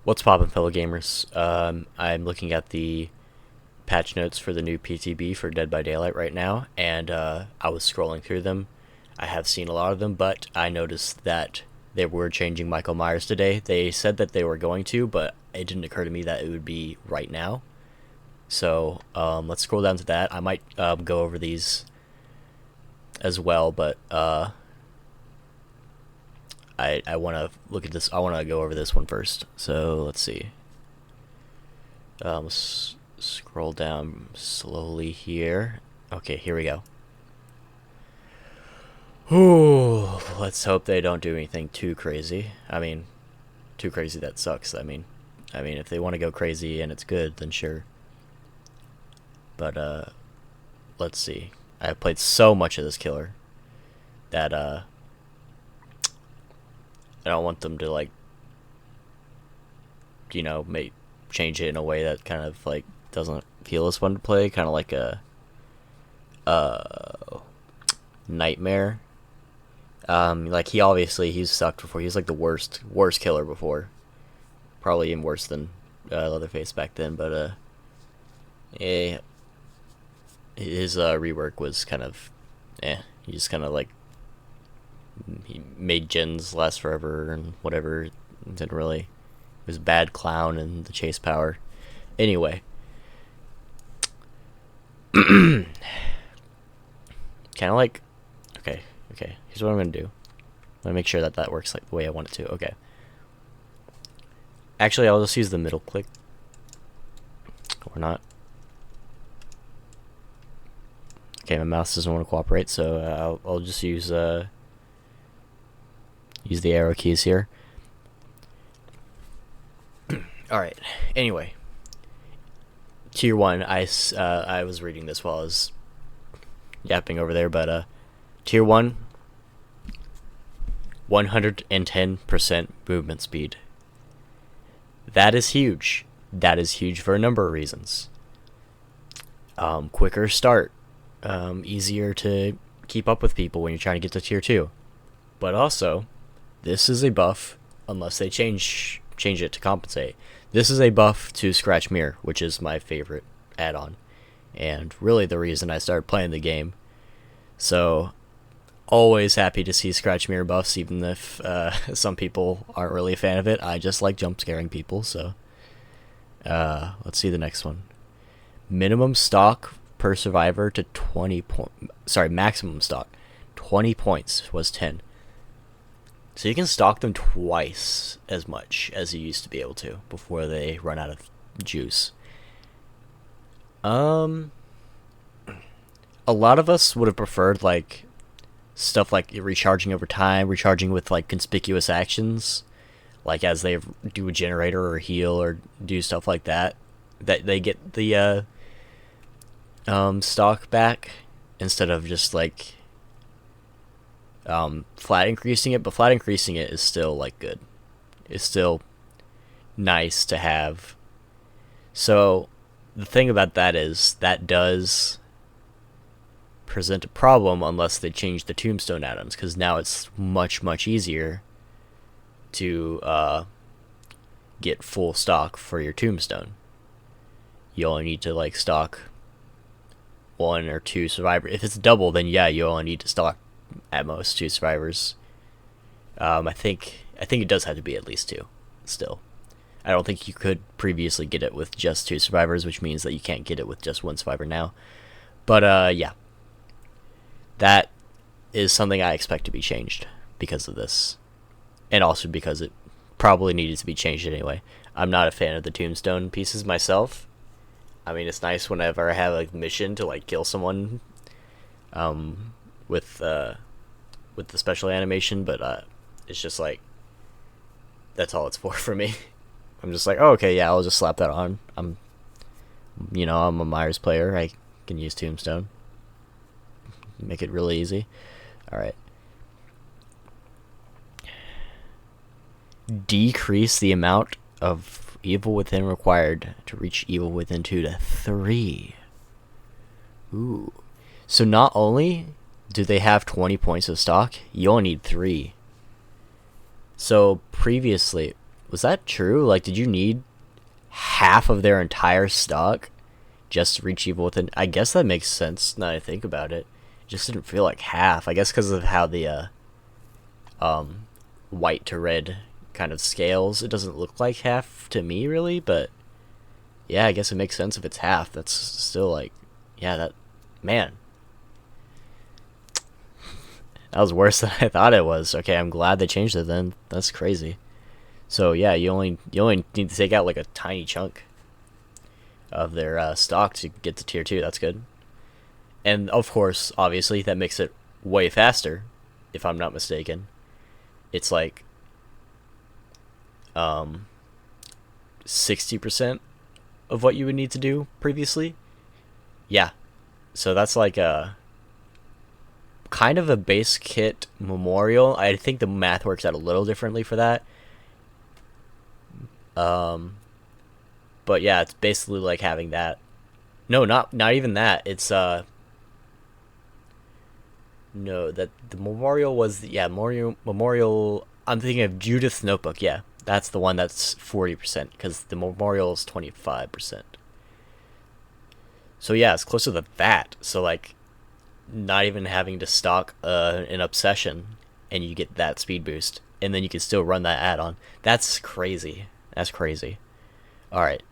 What's poppin', fellow gamers? I'm looking at the patch notes for the new PTB for Dead by Daylight right now, and I was scrolling through them. I have seen a lot of them, but I noticed that they were changing Michael Myers today. They said that they were going to, but it didn't occur to me that it would be right now. So let's scroll down to that. I might go over these as well, but I want to look at this. I want to go over this one first. So let's see. Scroll down slowly here. Okay, here we go. Ooh, let's hope they don't do anything too crazy. I mean, too crazy that sucks. I mean, if they want to go crazy and it's good, then sure. But let's see. I've played so much of this killer that I don't want them to like make change it in a way that kind of like doesn't feel as fun to play, kind of like a nightmare. Like he's sucked before. He's like the worst killer before, probably even worse than Leatherface back then. But yeah, his rework was kind of he just kind of like he made gens last forever and whatever. Didn't really. It was bad clown and the chase power. Anyway, kind of like okay. Here's what I'm gonna do. I'm gonna make sure that that works like the way I want it to. Okay. Actually, I'll just use the middle click or not. Okay, my mouse doesn't want to cooperate, so I'll just use the arrow keys here. All right. Anyway, tier 1. I was reading this while I was yapping over there, but tier 1, 110% movement speed. That is huge. That is huge for a number of reasons. Quicker start, easier to keep up with people when you're trying to get to tier 2. But also, this is a buff unless they change it to compensate. This is a buff to Scratch Mirror, which is my favorite add-on, and really the reason I started playing the game. So, always happy to see Scratch Mirror buffs, even if some people aren't really a fan of it. I just like jump scaring people, so let's see the next one. Minimum stock per survivor to 20 maximum stock 20 points was 10. So you can stock them twice as much as you used to be able to before they run out of juice. A lot of us would have preferred like stuff like recharging over time, recharging with like conspicuous actions, like as they do a generator or heal or do stuff like that, that they get the stock back instead of just like flat increasing it. But flat increasing it is still like good. It's still nice to have. So the thing about that is that does present a problem unless they change the tombstone add-ons, because now it's much easier to get full stock for your tombstone. You only need to like stock 1 or 2 survivors. If it's double, then yeah, you only need to stock at most 2 survivors. I think it does have to be at least 2 still. I don't think you could previously get it with just 2 survivors, which means that you can't get it with just 1 survivor now. But yeah, that is something I expect to be changed because of this, and also because it probably needed to be changed anyway. I'm not a fan of the tombstone pieces myself. I mean, it's nice whenever I have a mission to like kill someone with the special animation, but it's just like that's all it's for me. I'm just like, oh, okay, yeah, I'll just slap that on. I'm a Myers player. I can use tombstone. Make it really easy. All right. Decrease the amount of evil within required to reach evil within 2 to 3. Ooh. So not only do they have 20 points of stock, you only need 3. So previously, Was that true? Like, did you need half of their entire stock just to reach even within? I guess that makes sense now that I think about it. It just didn't feel like half. I guess because of how the white to red kind of scales, it doesn't look like half to me really, but yeah, I guess it makes sense if it's half. That's still like, yeah, that, man, that was worse than I thought it was. Okay, I'm glad they changed it then. That's crazy. So yeah, you only need to take out like a tiny chunk of their stock to get to tier 2. That's good. And of course, obviously, that makes it way faster, if I'm not mistaken. It's like 60% of what you would need to do previously. Yeah. So that's like a kind of a base kit memorial. I think the math works out a little differently for that. But yeah, it's basically like having that. No, not even that. It's no, that the memorial was, yeah, memorial. I'm thinking of Judith's Notebook. Yeah, that's the one that's 40% because the memorial is 25%. So yeah, it's closer to that. So like, not even having to stock an obsession, and you get that speed boost, and then you can still run that add-on. That's crazy. That's crazy. All right.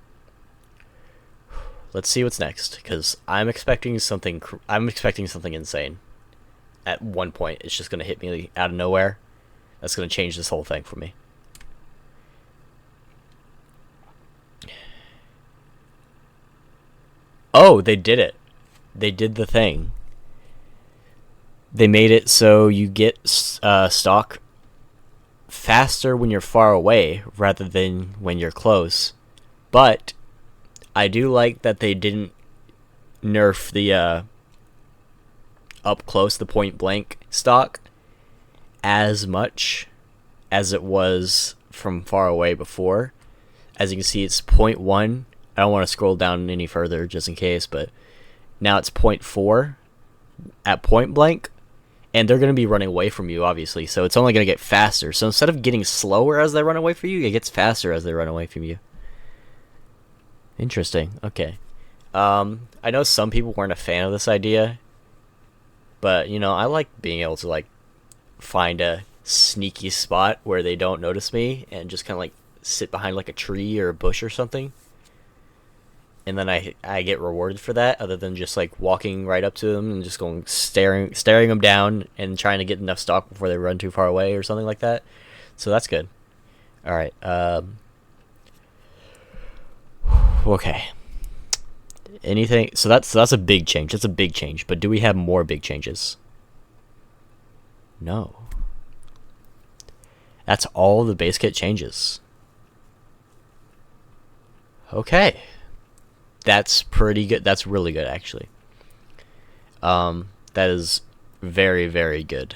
Let's see what's next, because I'm expecting something. I'm expecting something insane. At one point, it's just gonna hit me out of nowhere. That's gonna change this whole thing for me. Oh, they did it. They did the thing. They made it so you get stock faster when you're far away rather than when you're close. But I do like that they didn't nerf the up close, the point blank stock as much as it was from far away before. As you can see, it's 0.1. I don't want to scroll down any further just in case, but now it's 0.4 at point blank, and they're going to be running away from you, obviously, so it's only going to get faster. So instead of getting slower as they run away from you, it gets faster as they run away from you. Interesting. Okay. I know some people weren't a fan of this idea, but, you know, I like being able to, like, find a sneaky spot where they don't notice me and just kind of, like, sit behind, like, a tree or a bush or something. And then I get rewarded for that, other than just, like, walking right up to them and just going staring them down and trying to get enough stock before they run too far away or something like that. So that's good. All right. Okay. Anything? So that's a big change. That's a big change. But do we have more big changes? No. That's all the base kit changes. Okay. That's pretty good. That's really good, actually. That is very, very good.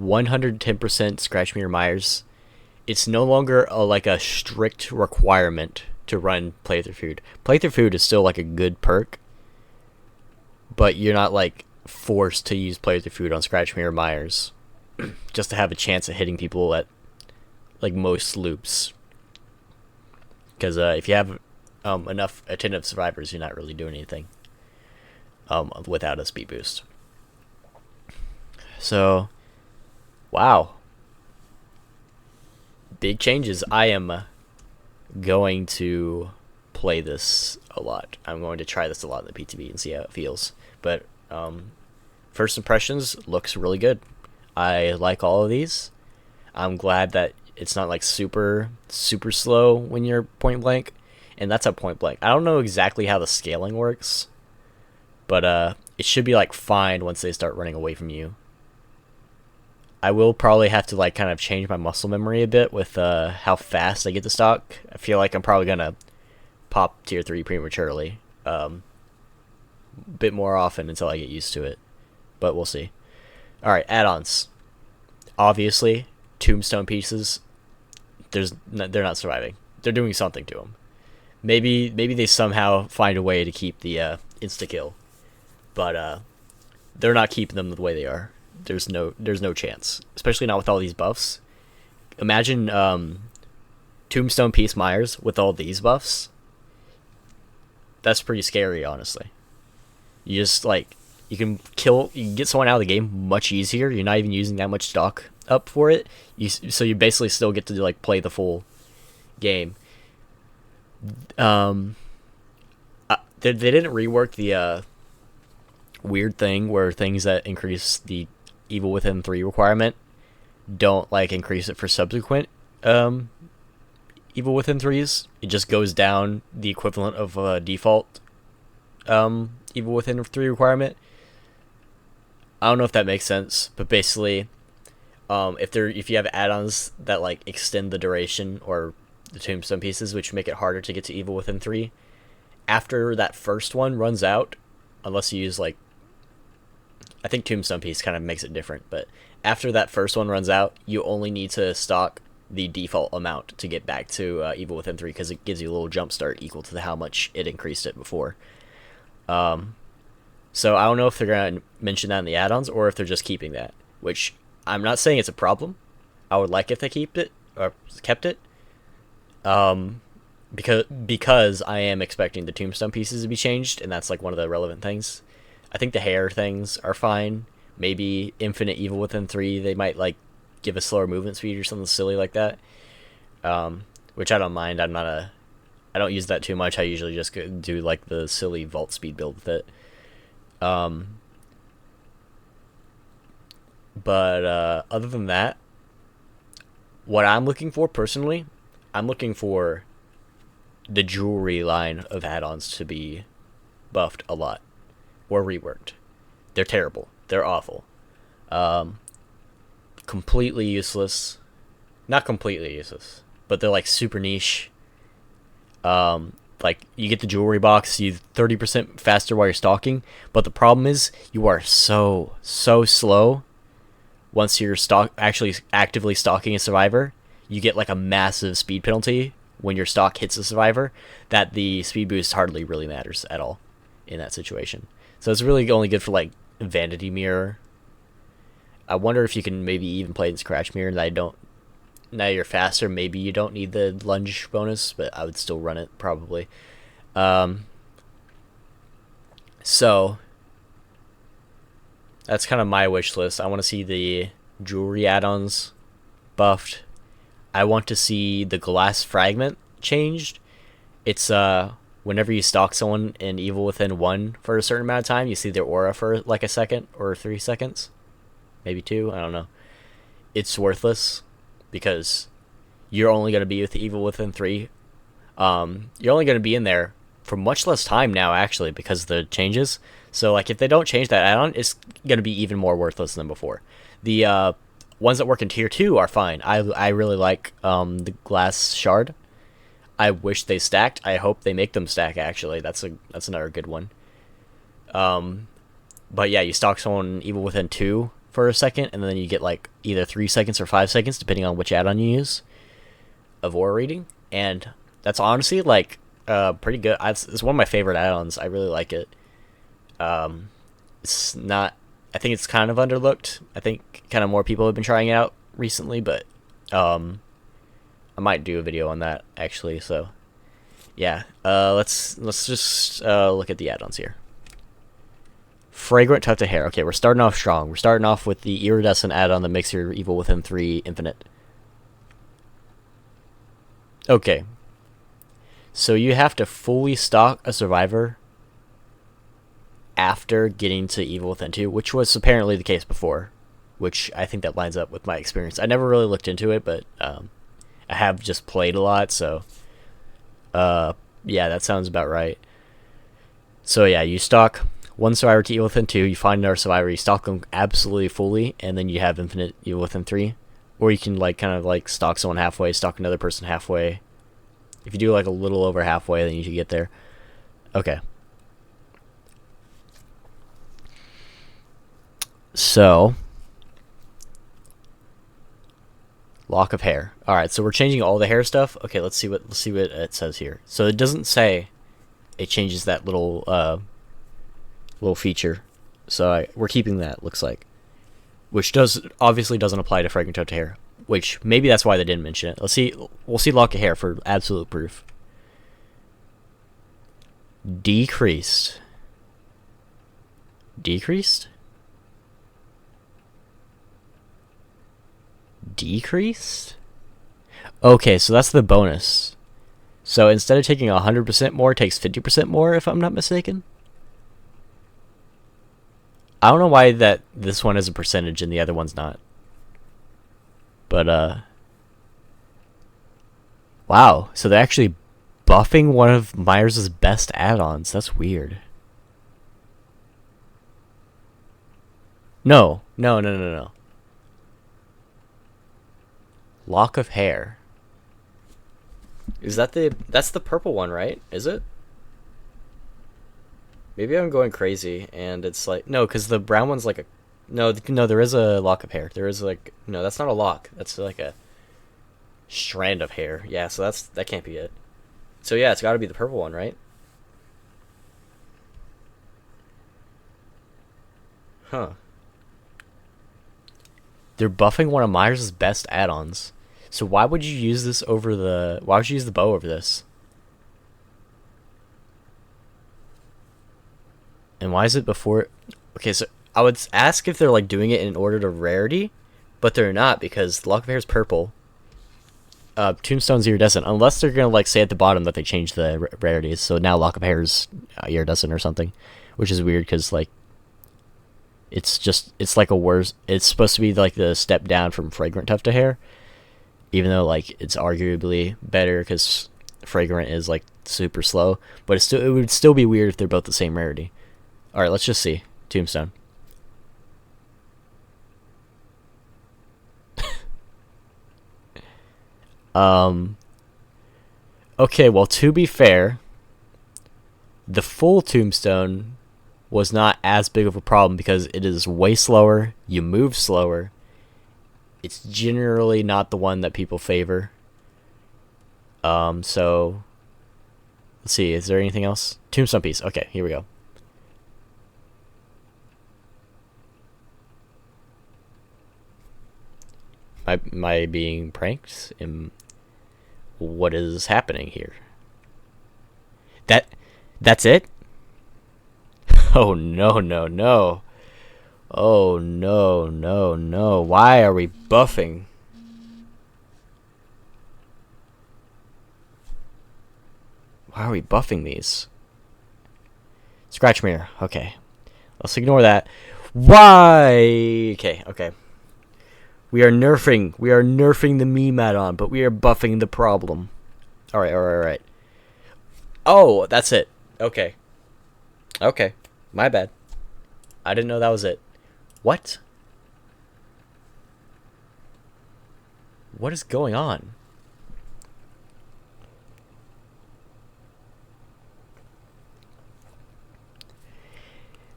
110% Scratch Meter Myers. It's no longer like a strict requirement to run Playthrough Food. Playthrough Food is still like a good perk, but you're not like forced to use Playthrough Food on Scratch Meter Myers just to have a chance at hitting people at like most loops. Because if you have enough attentive survivors, you're not really doing anything without a speed boost. So, wow. Big changes. I am going to play this a lot. I'm going to try this a lot in the PTB and see how it feels. But first impressions, looks really good. I like all of these. I'm glad that it's not like super slow when you're point blank, and that's at point blank. I don't know exactly how the scaling works, but it should be like fine once they start running away from you. I will probably have to like kind of change my muscle memory a bit with how fast I get the stock. I feel like I'm probably gonna pop tier 3 prematurely, a bit more often until I get used to it, but we'll see. All right, add-ons. Obviously, tombstone pieces. They're not surviving. They're doing something to them. Maybe they somehow find a way to keep the insta kill, but they're not keeping them the way they are. There's no chance, especially not with all these buffs. Imagine Tombstone Peace Myers with all these buffs, that's pretty scary, honestly. You just like you can get someone out of the game much easier. You're not even using that much stock up for it. So you basically still get to like play the full game. They didn't rework the weird thing where things that increase the Evil Within 3 requirement don't like increase it for subsequent Evil Within 3s. It just goes down the equivalent of a default Evil Within 3 requirement. I don't know if that makes sense, but basically, if you have add-ons that like extend the duration or the Tombstone pieces, which make it harder to get to Evil Within 3, after that first one runs out, unless you use like, I think Tombstone piece kind of makes it different, but after that first one runs out, you only need to stock the default amount to get back to Evil Within 3, because it gives you a little jump start equal to how much it increased it before. So I don't know if they're going to mention that in the add-ons or if they're just keeping that, which I'm not saying it's a problem. I would like if they kept it. Because I am expecting the Tombstone pieces to be changed, and that's like one of the relevant things. I think the hair things are fine. Maybe Infinite Evil Within 3, they might like give a slower movement speed or something silly like that. Which I don't mind. I don't use that too much. I usually just do like the silly vault speed build with it. But other than that, what I'm looking for personally, I'm looking for the jewelry line of add-ons to be buffed a lot or reworked. They're terrible. They're awful. Completely useless. Not completely useless, but they're like super niche. Like you get the jewelry box, you 30% faster while you're stalking, but the problem is you are so slow. Once you're actually actively stalking a survivor, you get like a massive speed penalty when your stalk hits a survivor, that the speed boost hardly really matters at all in that situation. So it's really only good for like Vanity Mirror. I wonder if you can maybe even play in Scratch Mirror. Now you're faster, maybe you don't need the lunge bonus, but I would still run it probably. So that's kind of my wish list. I want to see the jewelry add-ons buffed. I want to see the glass fragment changed. It's whenever you stalk someone in Evil Within 1 for a certain amount of time, you see their aura for like a second or 3 seconds. Maybe 2, I don't know. It's worthless because you're only going to be with Evil Within 3. You're only going to be in there for much less time now, actually, because of the changes. So like if they don't change that add-on, it's going to be even more worthless than before. The ones that work in tier 2 are fine. I really like the glass shard. I wish they stacked. I hope they make them stack, actually. That's another good one. But yeah, you stalk someone Evil Within 2 for a second, and then you get like either 3 seconds or 5 seconds, depending on which add-on you use, of aura reading. And that's honestly like pretty good. It's one of my favorite add-ons. I really like it. It's not... I think it's kind of underlooked. I think kind of more people have been trying it out recently, but I might do a video on that actually. So yeah, let's just look at the add-ons here. Fragrant Tuft of Hair. Okay, we're starting off strong. We're starting off with the Iridescent add-on that makes your Evil Within 3 infinite. Okay, so you have to fully stalk a survivor after getting to Evil Within 2, which was apparently the case before, which I think that lines up with my experience. I never really looked into it, but I have just played a lot, so yeah, that sounds about right. So yeah, you stalk one survivor to Evil Within 2, you find another survivor, you stalk them absolutely fully, and then you have infinite Evil Within 3. Or you can like kind of like stalk someone halfway, stalk another person halfway. If you do like a little over halfway, then you should get there. Okay. So, lock of hair. All right, so we're changing all the hair stuff. Okay, let's see what it says here. So it doesn't say it changes that little feature. So we're keeping that. Looks like, which obviously doesn't apply to Fragrant Tuft of Hair. which maybe that's why they didn't mention it. Let's see. We'll see lock of hair for absolute proof. Decreased. Decreased? Decreased? Okay, so that's the bonus. So instead of taking 100% more, it takes 50% more, if I'm not mistaken. I don't know why that this one is a percentage and the other one's not. But, wow. So they're actually buffing one of Myers' best add-ons. That's weird. No. Lock of hair. Is that that's the purple one, right? Is it? Maybe I'm going crazy and it's like, no, because the brown one's like a, no, there is a lock of hair. There is like, no, that's not a lock. That's like a strand of hair. Yeah, so that can't be it. So yeah, it's got to be the purple one, right? Huh. They're buffing one of Myers' best add-ons. So why would you use this over the... Why would you use the bow over this? And why is it before... Okay, so I would ask if they're like doing it in order to rarity, but they're not because Lock of Hair is purple. Tombstone's iridescent, unless they're gonna like say at the bottom that they changed the rarities. So now Lock of Hair's iridescent or something, which is weird because like it's like a worse. It's supposed to be like the step down from Fragrant Tuft to Hair, even though like it's arguably better because Fragrant is like super slow. But it would still be weird if they're both the same rarity. All right, let's just see Tombstone. Okay, well, to be fair, the full Tombstone was not as big of a problem because it is way slower, you move slower. It's generally not the one that people favor. So let's see, is there anything else? Tombstone piece. Okay, here we go. Am I being pranked? What is happening here? That's it? Oh no. Oh no. Why are we buffing? Why are we buffing these? Scratch mirror. Okay. Let's ignore that. Why? Okay. We are nerfing the meme add-on, but we are buffing the problem. Alright. Oh, that's it. Okay. My bad. I didn't know that was it. What? What is going on?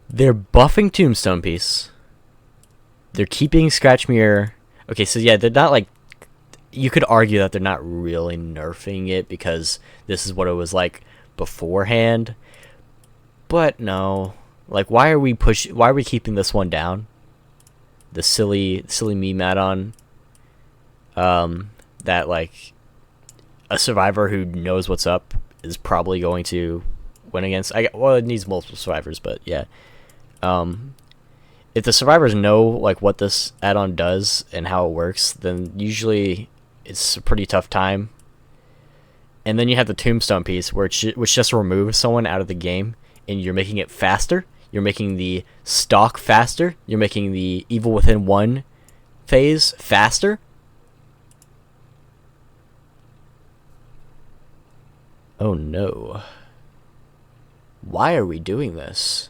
They're buffing Tombstone piece. They're keeping Scratch Mirror. Okay, so yeah, they're not like... You could argue that they're not really nerfing it because this is what it was like beforehand. But no. Like, why are we keeping this one down? The silly meme add-on. That, like, a survivor who knows what's up is probably going to win against... Well, it needs multiple survivors, but yeah. If the survivors know like what this add-on does and how it works, then usually it's a pretty tough time. And then you have the Tombstone piece, which just removes someone out of the game, and you're making it faster. You're making the stock faster. You're making the Evil Within 1 phase faster. Oh no. Why are we doing this?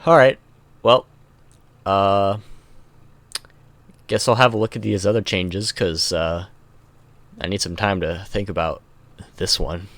Alright, well, guess I'll have a look at these other changes, because, I need some time to think about this one.